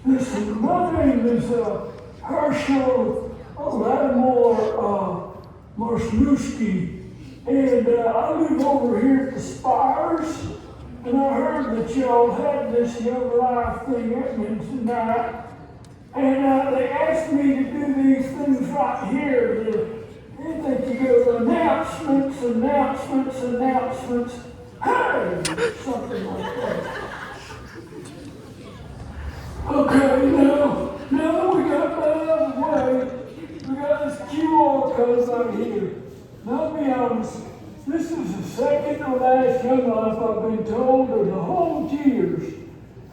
Listen, my name is Herschel Lattimore Marsnewski, and I live over here at the Spires, and I heard that y'all had this Young Life thing happening tonight, and they asked me to do these things right here. They think you go announcements, hey, something like that. Okay, now that we got that out of the way, we got this QR code right here. Now, I'll be honest, this is the second to last Young Life I've been told of the whole years.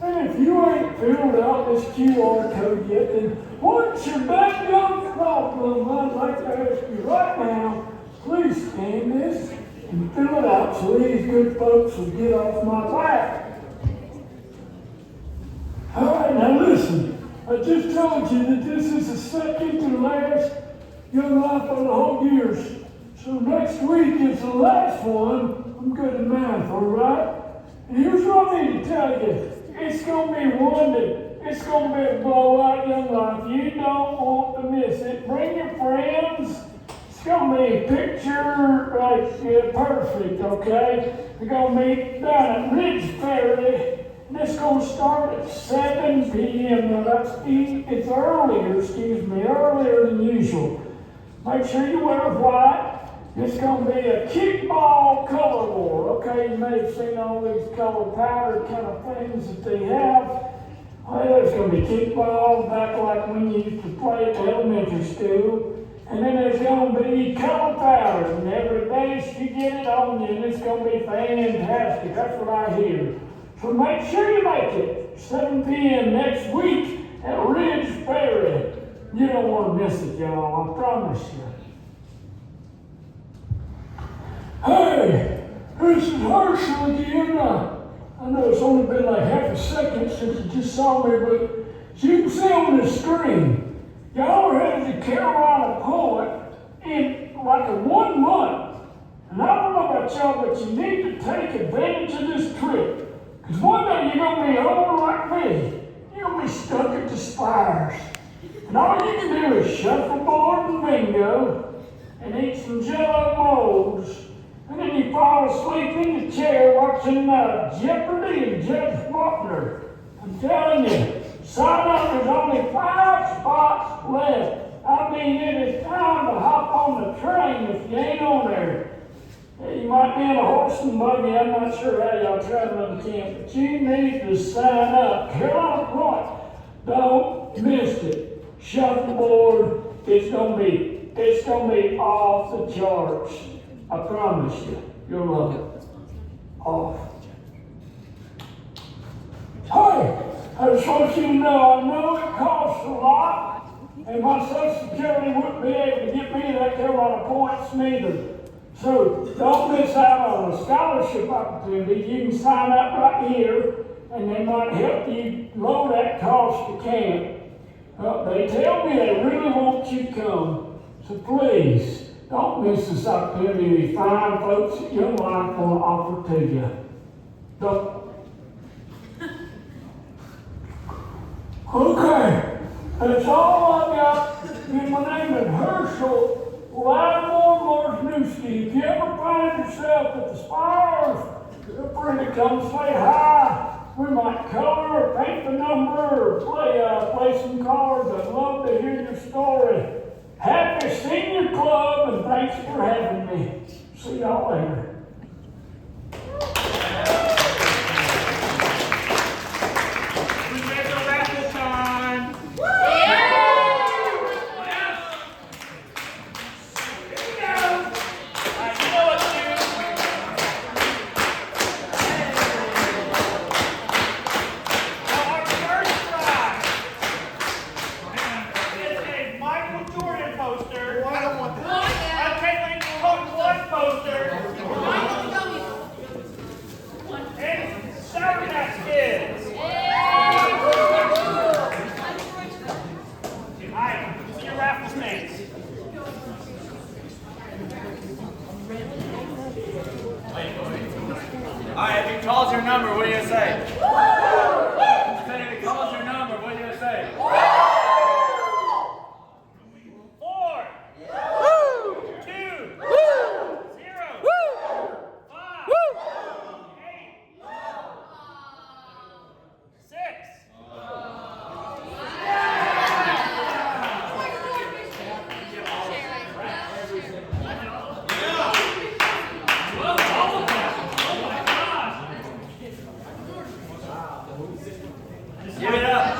And if you ain't filled out this QR code yet, then what's your bad young problem? I'd like to ask you right now, please scan this and fill it out so these good folks will get off my back. All right, now listen, I just told you that this is the second to last Young Life of the whole years. So next week is the last one. I'm good at math, all right? And here's what I need to tell you. It's going to be it's going to be a blowout Young Life. You don't want to miss it. Bring your friends. It's going to be a picture, perfect, okay? We're going to meet down at Ridge Ferry. And it's going to start at 7 p.m. Now it's earlier than usual. Make sure you wear white. It's going to be a kickball color war, okay? You may have seen all these color powder kind of things that they have. Well, there's going to be kickball back like when you used to play at the elementary school. And then there's going to be color powder. And every base you get it on you, and it's going to be fantastic. That's what I hear. So make sure you make it. 7 p.m. next week at Ridge Ferry. You don't want to miss it, y'all. I promise you. Hey, this is Herschel again. I know it's only been like half a second since you just saw me, but as you can see on the screen, y'all are headed to Carolina Point in like a 1 month. And I don't know about y'all, but you need to take advantage of this trip. Because one day you're going to be old like me. You're going to be stuck at the Spires. And all you can do is shuffleboard and bingo and eat some Jell-O molds. And then you fall asleep in the chair watching Jeopardy and Judge Faulkner. I'm telling you, sign up, there's only 5 spots left. I mean, it is time to hop on the train if you ain't on there. You might be in a horse and buggy, I'm not sure how y'all travel in camp, but you need to sign up. Carolina Point, don't miss it. Shuffleboard, it's gonna be off the charts. I promise you, you'll love it. Off. Hey, I just want you to know, I know it costs a lot, and my Social Security wouldn't be able to get me to that Carolina Points neither. So don't miss out on a scholarship opportunity. You can sign up right here, and they might help you lower that cost to camp. They tell me they really want you to come, so please don't miss this opportunity. These fine folks at Young Life want to offer to you. Don't. Okay, that's all I got. And my name is Herschel Lattimore Marsnewski. If you ever find yourself at the Spires, feel free to come say hi. We might color or paint the number or play some cards. I'd love to hear your story. Happy Senior Club, and thanks for having me. See y'all later. Poster.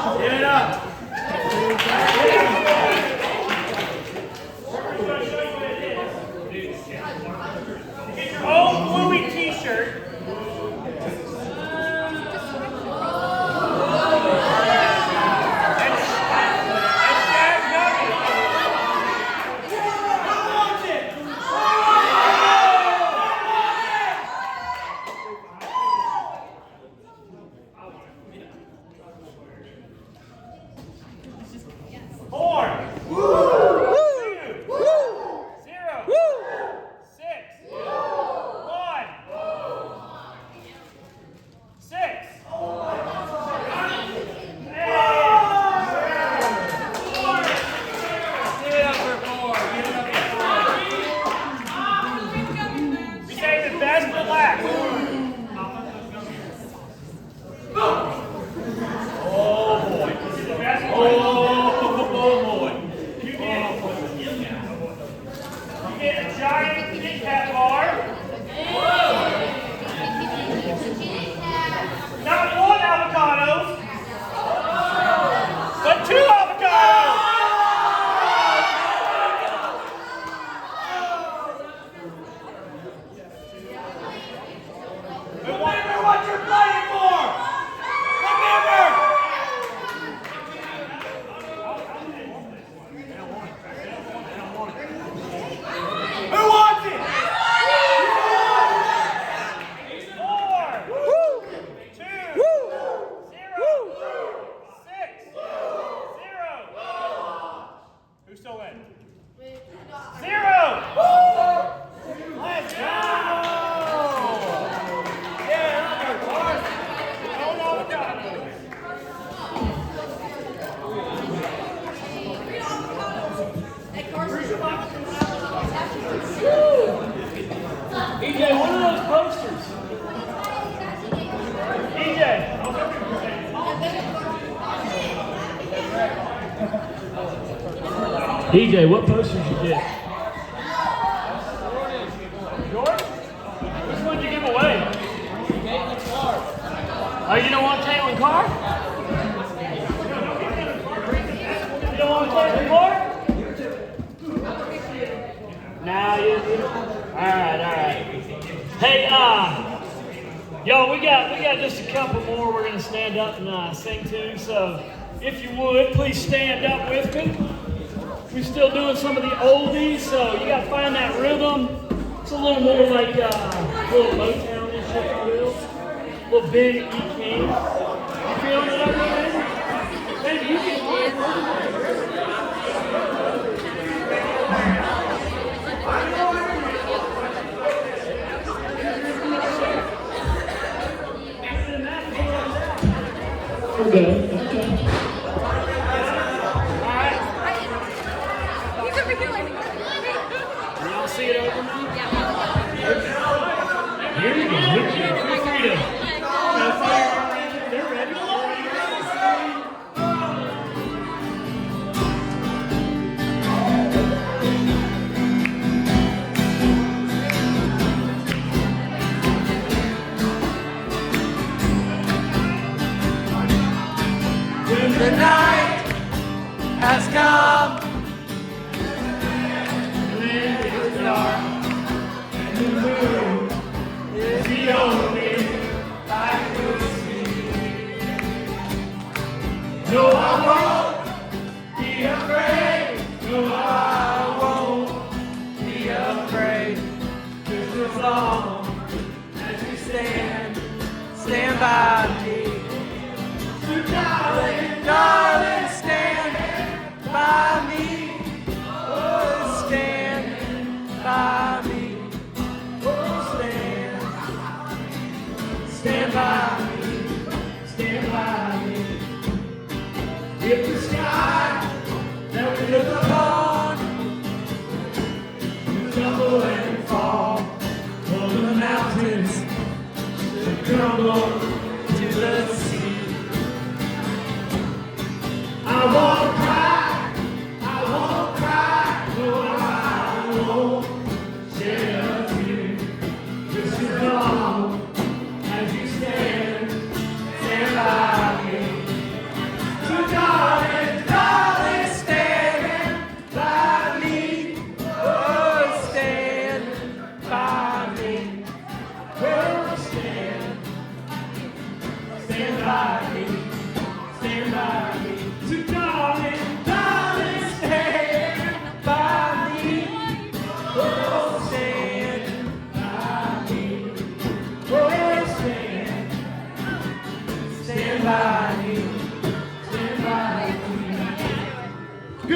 Get it up. Get your own Bluey t-shirt. DJ, what posters you get? Yours? Which one did you give away? Oh, you don't want Caitlin Carr? You don't want Caitlin Carr? Nah, you. Alright. Hey, yo, we got just a couple more we're gonna stand up and sing to. So, if you would, please stand up with me. We're still doing some of the oldies, so you gotta find that rhythm. It's a little more like a little Motown-ish, if you will. A little big E King. You feeling it over there? Maybe you can hear it. Okay. See it over now? Yeah. Here we go. Feel free to. They're ready. When the night has come, and the moon is the only light we'll see. No, I won't be afraid. No, I won't be afraid. Just as long as you stand by me. So darling, stand by me. Oh, stand by me. Oh, stand by me. Stand by me. If the sky that we look upon will tumble and fall, or the mountains will crumble to the sea, I won't cry, no, I won't shed a tear. Just as long as you stand by me. So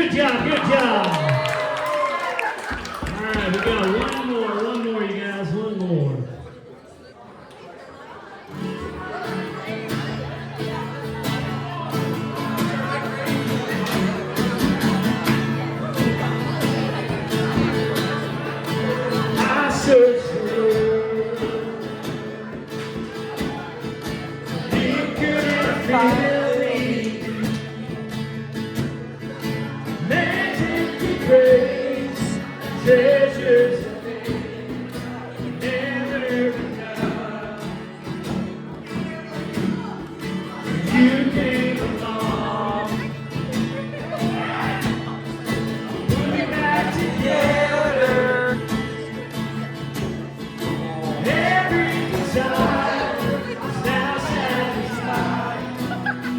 Good job, good job. All right, we got one more, you guys, one more. I searched the world, you couldn't feel me. Magic to praise, treasures of faith, never enough. You came along, put me back together. Every desire is now satisfied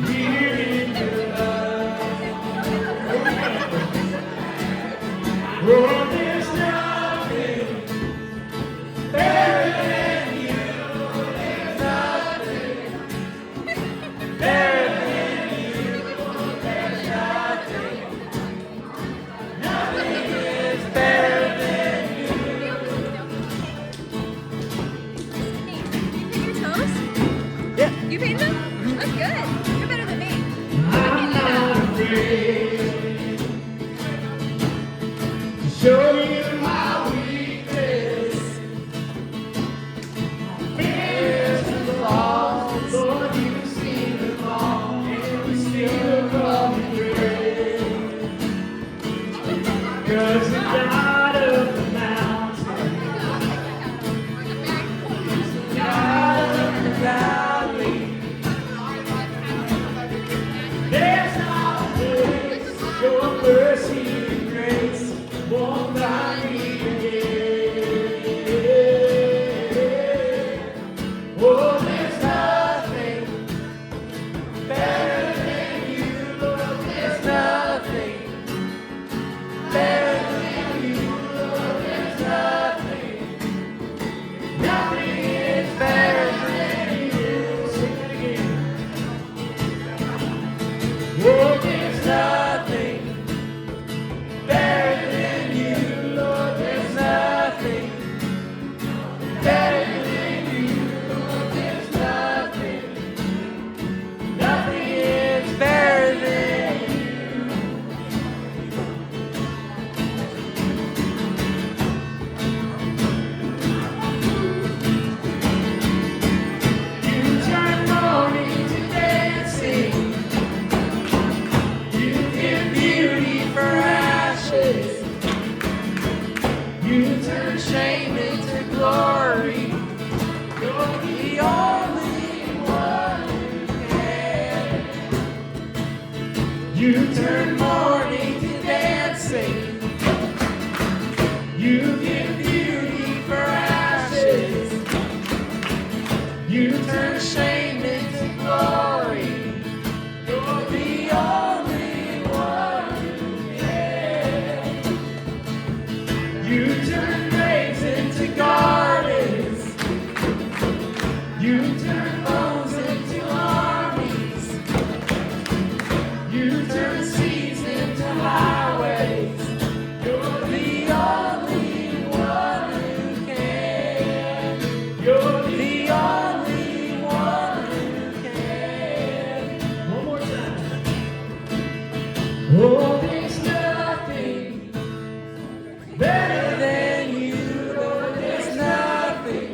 here in your love. Oh, there's nothing better than you. There's nothing better than you. There's nothing. Nothing is better than you. You paint your toes? Yeah. You paint them? That's good. You're better than me. I'm not afraid to show you my weakness. Fears and flaws, Lord, you've seen them all, and you still call me great. 'Cause the God of the mountain, the God of the valley, there's no place your mercy and grace won't find me again. Oh, there's nothing better than you, Lord. There's nothing better than you, Lord. There's nothing. Nothing is better than you. Sing it again. Oh, there's nothing better than you, Lord. There's nothing better than you, Lord. There's nothing. Nothing is better than you. You turn mourning to dancing. You give beauty for ashes. You turn shame into glory. You're the only one who can. You turn mourning to dancing. You give beauty for ashes. You turn shame into glory. You're the only one who can. You turn graves into gardens. You turn bones into armies. You turn seas into highways. You're the only one who can. You're the only one who can. One more time. Oh, there's nothing better than you, Lord. There's nothing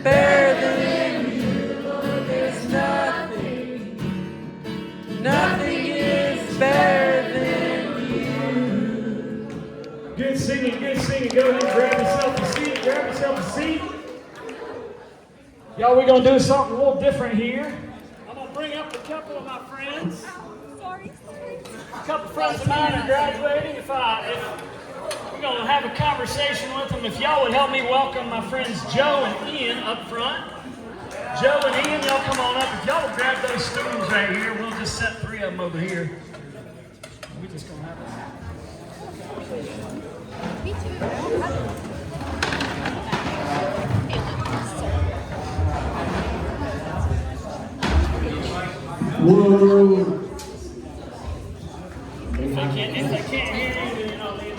better than you, Lord. There's nothing. Nothing is better than you. Good singing, good singing. Go ahead and grab yourself a seat. Grab yourself a seat. Y'all, we're going to do something a little different here. I'm going to bring up a couple of my friends. Sorry. A couple friends of mine are graduating. If we're going to have a conversation with them, if y'all would help me welcome my friends Joe and Ian up front. Joe and Ian, y'all come on up. If y'all will grab those stools right here, we'll just set three of them over here. We're just going to have a Me too. Whoa. If they can't hear you, then I'll leave it.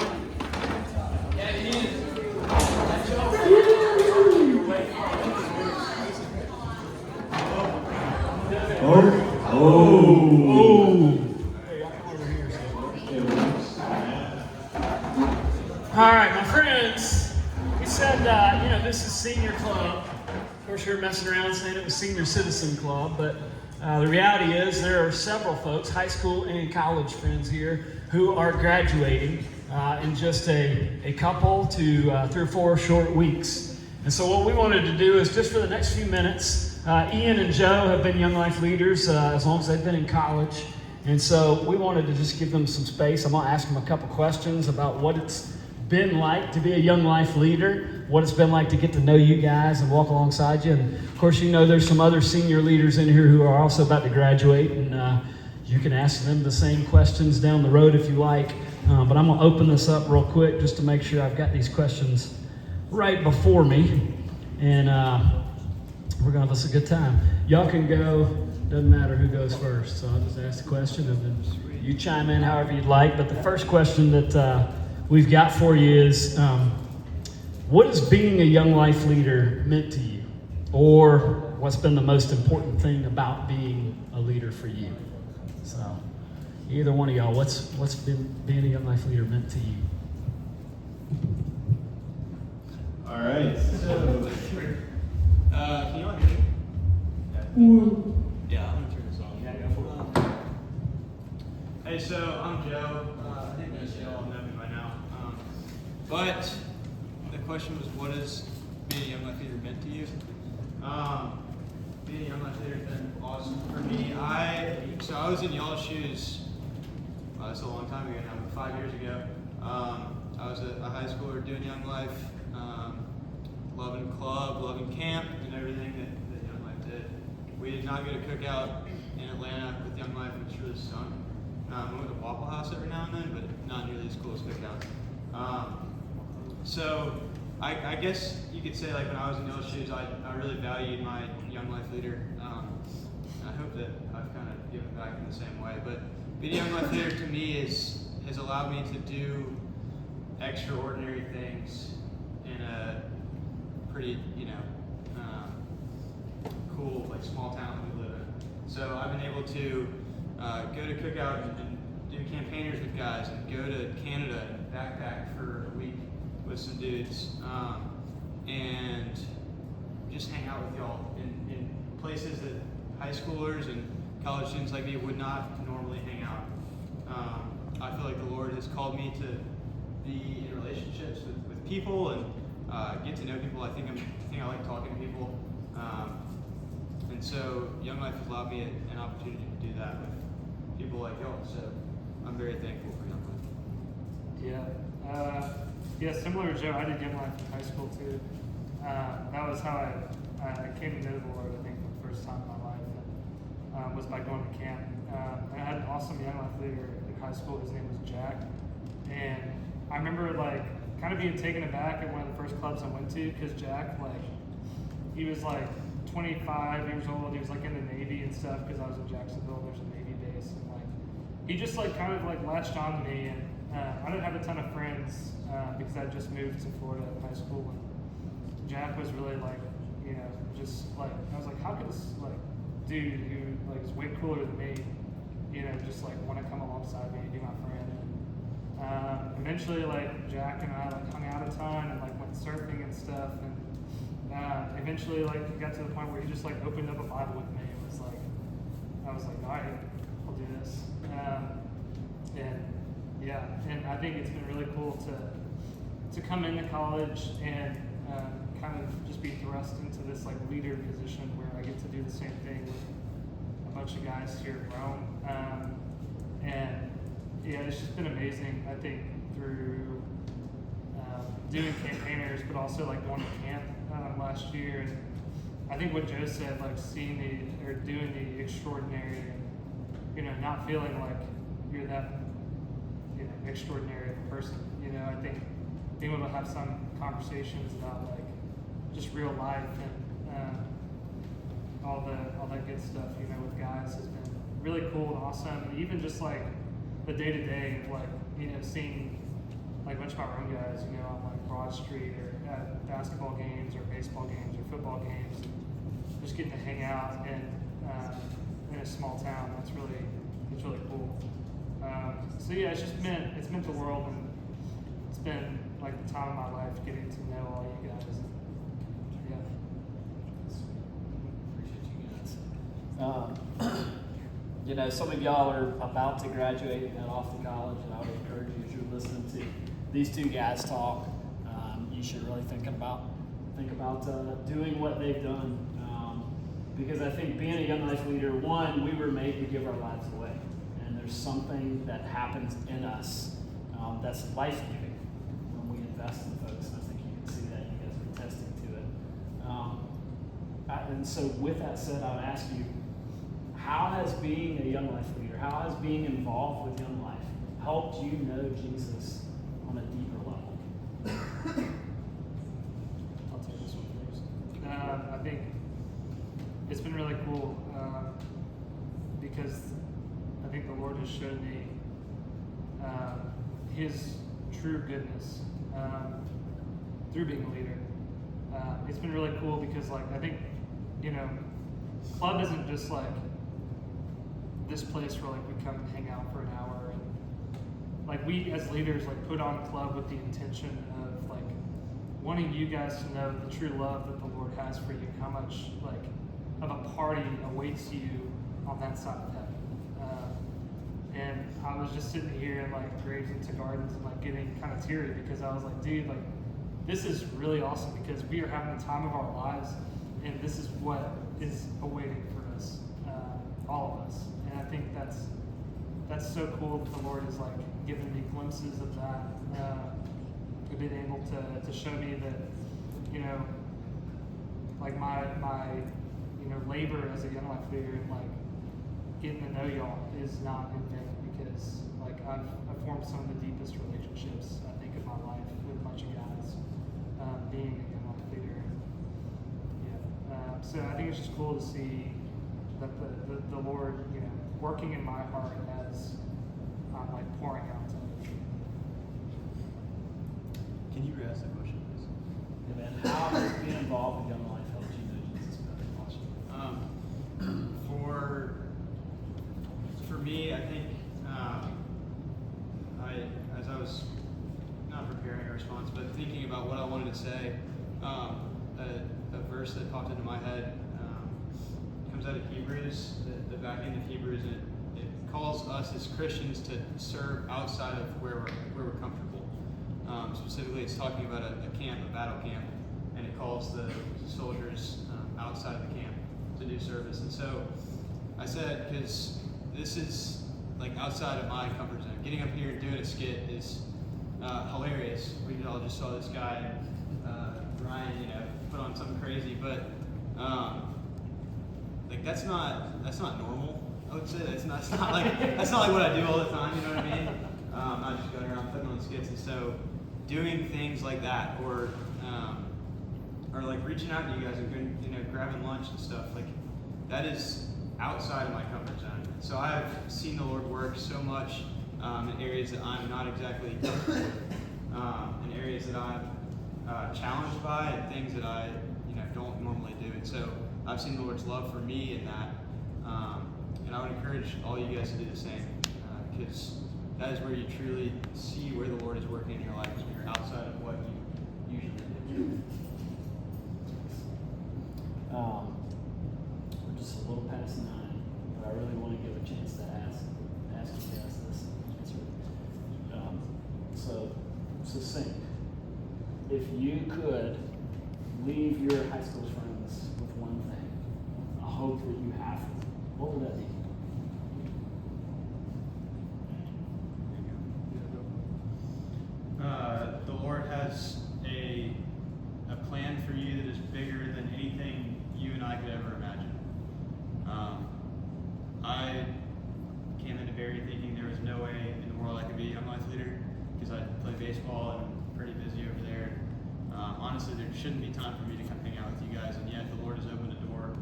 All right, my friends, we said, this is senior club. Of course, we were messing around saying it was senior citizen club, but the reality is there are several folks, high school and college friends here, who are graduating in just a couple to 3 or 4 short weeks. And so what we wanted to do is just for the next few minutes, Ian and Joe have been Young Life leaders as long as they've been in college. And so we wanted to just give them some space. I'm going to ask them a couple questions about what it's been like to be a Young Life leader, what it's been like to get to know you guys and walk alongside you. And of course, there's some other senior leaders in here who are also about to graduate, and you can ask them the same questions down the road if you like. But I'm going to open this up real quick just to make sure I've got these questions right before me. And we're going to have us a good time. Y'all can go. Doesn't matter who goes first. So I'll just ask the question and then you chime in however you'd like. But the first question that we've got for you is, what has being a Young Life leader meant to you? Or what's been the most important thing about being a leader for you? So either one of y'all, what's been being a Young Life leader meant to you? All right, so, can you all hear me? Yeah, I'm gonna turn this on. Yeah, go for it. Hey, so I'm Joe. I think most of y'all know me by now. But the question was, what has being a Young Life leader meant to you? Being a Young Life leader has been awesome for me. I was in y'all's shoes. That's a long time ago now, but 5 years ago. I was a high schooler doing Young Life, loving club, loving camp, and everything that Young Life did. We did not get a cookout in Atlanta with Young Life, which really stunk. We went to Waffle House every now and then, but not nearly as cool as cookouts. So I guess you could say, like, when I was in y'all's shoes, I really valued my Young Life leader. I hope that I've kind of given back in the same way. But being a Young Life leader to me has allowed me to do extraordinary things in a pretty, cool, like, small town that we live in. So I've been able to go to cookout and do campaigners with guys, and go to Canada and backpack for a week with some dudes, and just hang out with y'all in places that high schoolers and college students like me would not normally hang out. I feel like the Lord has called me to be in relationships with people and get to know people. I think I like talking to people. And so Young Life has allowed me an opportunity to do that with people like y'all. So I'm very thankful for Young Life. Yeah, similar to Joe, I did Young Life in high school too. That was how I came to know the Lord, I think, for the first time in my life, and was by going to camp. I had an awesome Young Life leader in high school. His name was Jack. And I remember, like, kind of being taken aback at one of the first clubs I went to, because Jack, like, he was like 25 years old. He was like in the Navy and stuff, because I was in Jacksonville. There's a Navy base, and like he just like kind of like latched on to me. And I didn't have a ton of friends because I just moved to Florida in high school. And Jack was really like, just like, I was like, how could this like dude who like is way cooler than me, just like want to come alongside me and be my friend. And eventually, like, Jack and I like hung out a ton and like went surfing and stuff. And eventually, like, it got to the point where he just like opened up a Bible with me. It was like, I was like, all right, I'll do this. And I think it's been really cool to come into college and kind of just be thrust into this like leader position where I get to do the same thing with a bunch of guys here at Rome. And yeah, it's just been amazing, I think, through doing campaigners, but also like going to camp last year. And I think what Joe said, like seeing doing the extraordinary, and not feeling like you're that extraordinary of a person. I think being able to have some conversations about like just real life and all that good stuff, with guys has been really cool and awesome. And even just like the day-to-day of like, seeing like a bunch of my own guys, on like Broad Street or at basketball games or baseball games or football games, and just getting to hang out in a small town. It's really cool. So yeah, it's meant the world, and it's been like the time of my life getting to know all you guys. And, Appreciate you guys. Some of y'all are about to graduate and head off to college, and I would encourage you, as you're listening to these two guys talk, you should really think about doing what they've done. Because I think being a young life leader, one, we were made to give our lives away. And there's something that happens in us that's life-giving when we invest in folks. And I think you can see that. You guys are attesting to it. And so with that said, I would ask you, how has being a young life leader, how has being involved with young life helped you know Jesus on a deeper level? I'll take this one first. I think it's been really cool because I think the Lord has shown me His true goodness through being a leader. It's been really cool because, like, I think, club isn't just like this place where like we come and hang out for an hour, and like we as leaders like put on club with the intention of like wanting you guys to know the true love that the Lord has for you, how much like of a party awaits you on that side of heaven. And I was just sitting here and like grazing to gardens and like getting kind of teary because I was like, dude, like this is really awesome because we are having the time of our lives, and this is what is awaiting for us, all of us. And I think that's so cool that the Lord has like given me glimpses of that. Been able to show me that, like my labor as a young life leader and like getting to know y'all is not in vain because like I've formed some of the deepest relationships I think of my life with a bunch of guys, being a young life leader. So I think it's just cool to see that the Lord, working in my heart as I'm like pouring out to others. Can you re-ask that question, please? Yeah, man. How has being involved with young life helped you know Jesus better? For me, I think as I was not preparing a response, but thinking about what I wanted to say, a verse that popped into my head comes out of Hebrews, the back end of Hebrews, and it calls us as Christians to serve outside of where we're comfortable. Specifically, it's talking about a camp, a battle camp, and it calls the soldiers outside of the camp to do service. And so I said, because this is like outside of my comfort zone. Getting up here and doing a skit is hilarious. We all just saw this guy, Ryan, put on something crazy, but like that's not normal. I would say that's not like what I do all the time. You know what I mean? I'm not just going around putting on skits, and so doing things like that, or like reaching out to you guys and grabbing lunch and stuff, like that is outside of my comfort zone. So I've seen the Lord work so much in areas that I'm not exactly comfortable with, in areas that I'm challenged by, and things that I don't normally do. And so I've seen the Lord's love for me in that, and I would encourage all you guys to do the same, because that is where you truly see where the Lord is working in your life, when you're outside of what you usually do. We're just a little past 9, but I really want to give a chance to ask you guys this. So succinct. If you could leave your high school friends with one thing, a hope that you have for them, what would that be? The Lord has a plan for you that is bigger than anything you and I could ever imagine. I came into Barry thinking there was no way in the world I could be a young life leader because I play baseball and I'm pretty busy over there. Honestly, there shouldn't be time for me to come hang out with you guys, and yet the Lord has opened a door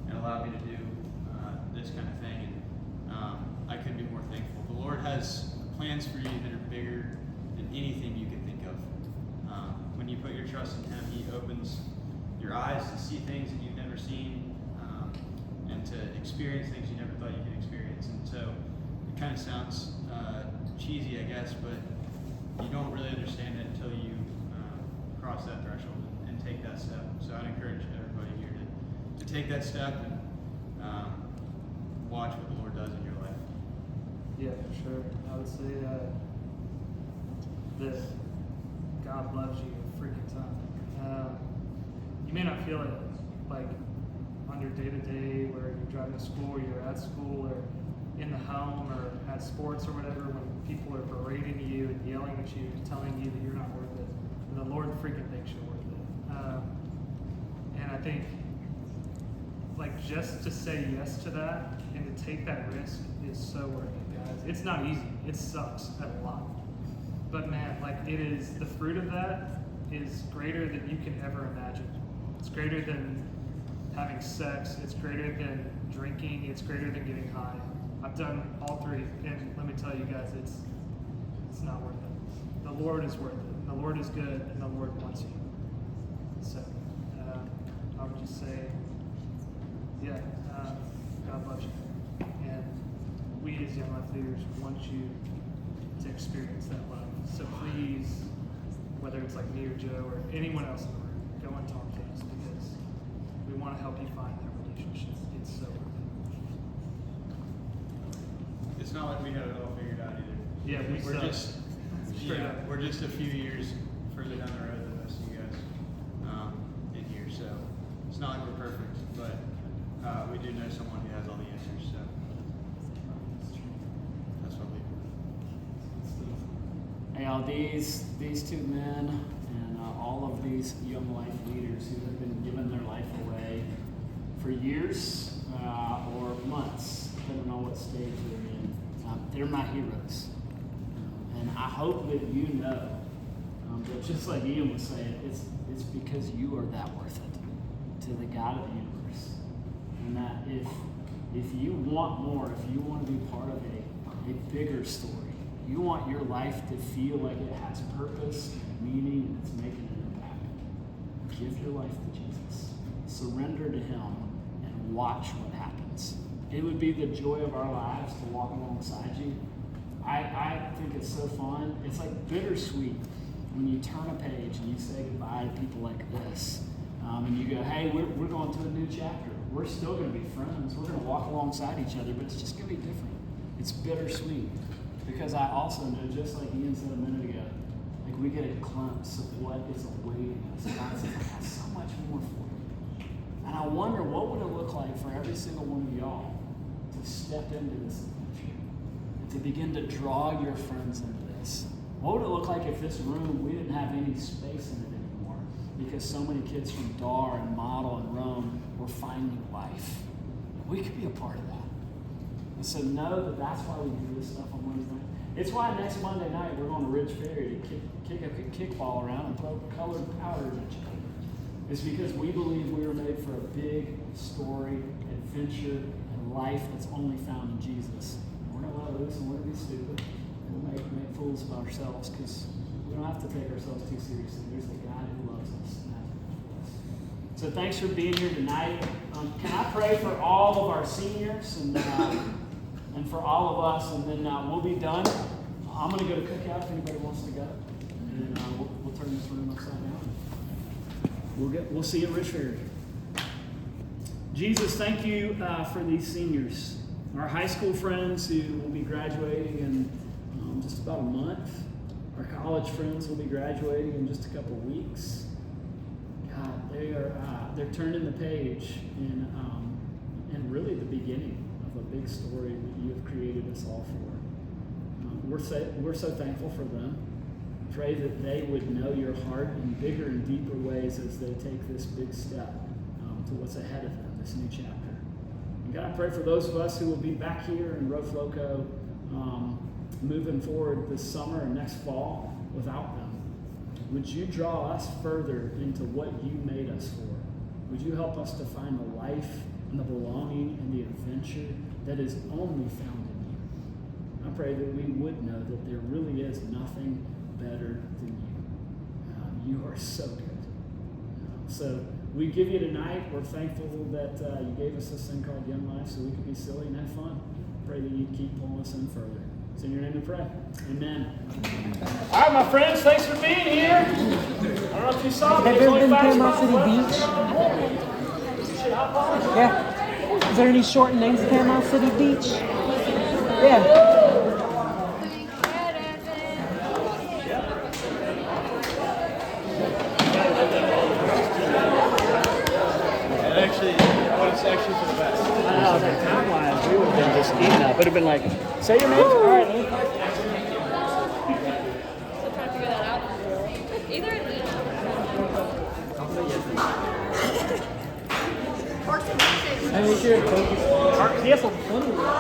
and allowed me to do this kind of thing, and I couldn't be more thankful. The Lord has plans for you that are bigger than anything you can think of. When you put your trust in Him, He opens your eyes to see things that you've never seen, and to experience things you never thought you could experience. And so it kind of sounds cheesy, I guess, but you don't really understand it until you cross that threshold and take that step. So I'd encourage everybody here to take that step and watch what the Lord does in your life. Yeah, for sure. I would say that God loves you a freaking ton. You may not feel it like on your day-to-day where you're driving to school or you're at school or in the home or at sports or whatever, when people are berating you and yelling at you, telling you that you're not worth it. And the Lord freaking thinks you're worth it. And I think like just to say yes to that and to take that risk is so worth it, guys. It's not easy. It sucks a lot. But man, like it is, the fruit of that is greater than you can ever imagine. It's greater than having sex. It's greater than drinking. It's greater than getting high. I've done all three, and let me tell you guys, it's not worth it. The Lord is worth it. The Lord is good, and the Lord wants you. So I would just say, yeah, God loves you, and we as Young Life leaders want you to experience that love. So please, whether it's like me or Joe or anyone else in the room, go and talk to us because we want to help you find that relationship. It's so worth it. It's not like we have it all figured out either. Yeah, we're just straight up. we're just a few years further down the road than most of you guys in here. So it's not like we're perfect, but we do know someone who has all the answers. So that's what we do. Hey, all these two men and all of these young life leaders who have been giving their life away for years or months, depending on what stage they're in, they're my heroes. And I hope that you know that just like Ian was saying, it's because you are that worth it to the God of the universe. And that if you want more, if you want to be part of a bigger story, you want your life to feel like it has purpose and meaning and it's making an impact, give your life to Jesus. Surrender to Him and watch what happens. It would be the joy of our lives to walk alongside you. I think it's so fun. It's like bittersweet when you turn a page and you say goodbye to people like this. And you go, hey, we're going to a new chapter. We're still going to be friends. We're going to walk alongside each other, but it's just going to be different. It's bittersweet. Because I also know, just like Ian said a minute ago, like we get a glimpse of what is awaiting us. God says, I have so much more for you. And I wonder, what would it look like for every single one of y'all to step into this adventure and to begin to draw your friends into this? What would it look like if this room, we didn't have any space in it anymore because so many kids from DAR and Model and Rome were finding life? We could be a part of that. And so know that that's why we do this stuff on Wednesday night. It's why next Monday night we're going to Ridge Ferry to kick a kickball around and throw colored powder at each other. It's because we believe we were made for a big story, adventure, and life that's only found in Jesus. And we're going to let loose and we're going to be stupid. We'll make fools of ourselves because we don't have to take ourselves too seriously. There's a God who loves us. So thanks for being here tonight. Can I pray for all of our seniors and for all of us, and then we'll be done. I'm going to go to cookout if anybody wants to go, and then we'll turn this room upside down. We'll see you at Rich Ferry. Jesus, thank you for these seniors, our high school friends who will be graduating in just about a month. Our college friends will be graduating in just a couple of weeks. God, they're turning the page in really the beginning of a big story that you have created us all for. We're so thankful for them. Pray that they would know your heart in bigger and deeper ways as they take this big step to what's ahead of them, this new chapter. And God, I pray for those of us who will be back here in Roth Loco moving forward this summer and next fall without them. Would you draw us further into what you made us for? Would you help us to find the life and the belonging and the adventure that is only found in you? I pray that we would know that there really is nothing better than you. You are so good. So we give you tonight. We're thankful that you gave us this thing called Young Life so we could be silly and have fun. Pray that you'd keep pulling us in further. It's in your name we pray. Amen. All right, my friends, thanks for being here. I don't know if you saw me. Have you ever been to Panama City Beach? Yeah. Is there any short names of Panama City Beach? Yeah. It's actually for the best. Wow, that time-wise, we would have been just eating up. It would have been like, say your names. All right. Still trying to figure that out. Either an E. Horse and milkshake. Yes,